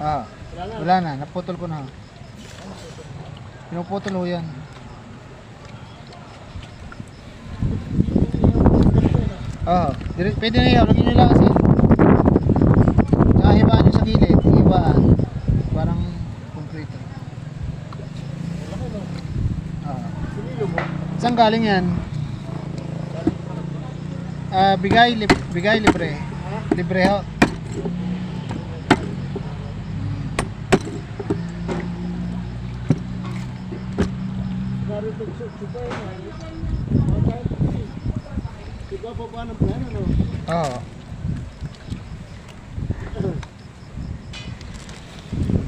Ah, wala na, naputol ko na. Pinuputol ho yan. Pwede na yun, lagyan nyo lang kasi. Nakahibaan nyo sa gilid, hibaan. Parang concrete. Saan galing yan? Bigay libre. Libre ho. Oo.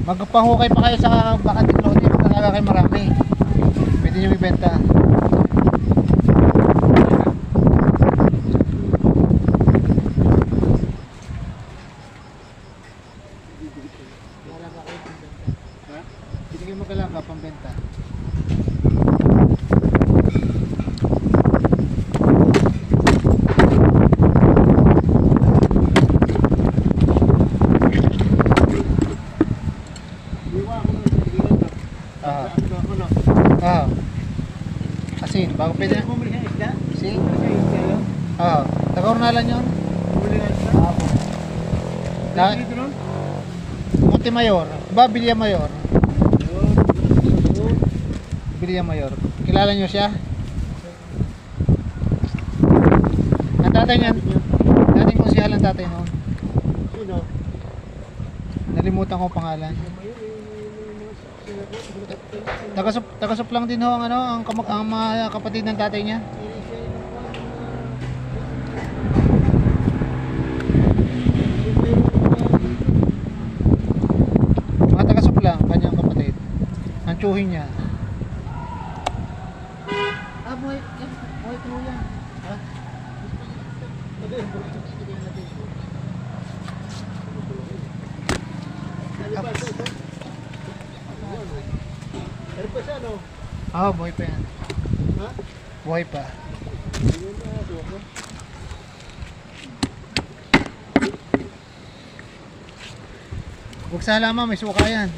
Magpahukay pa kayo sa bakante loading, magkakala kayo marami. Pwede nyo ibenta. Hindi kayo magkalaga pambenta. Asin, bago pwede na bumili ng isda? Asin? Taga-urnalan yun? Bumili ng isda? Montemayor, Villa Mayor. Villa Mayor. Kilala nyo siya? Ang tatay niyan, dating konsyal ang tatay noon. Sino? Nalimutan ko pangalan. Taga-sup lang din ho ang ang mga kapatid ng tatay niya. Mga taga-sup lang kanyang kapatid. Ang tsuhin niya. Buhay ko yan. Ha? Pero pa siya, no? Buhay pa yan. Ha? Buhay pa. Huwag sa halaman, may suka yan.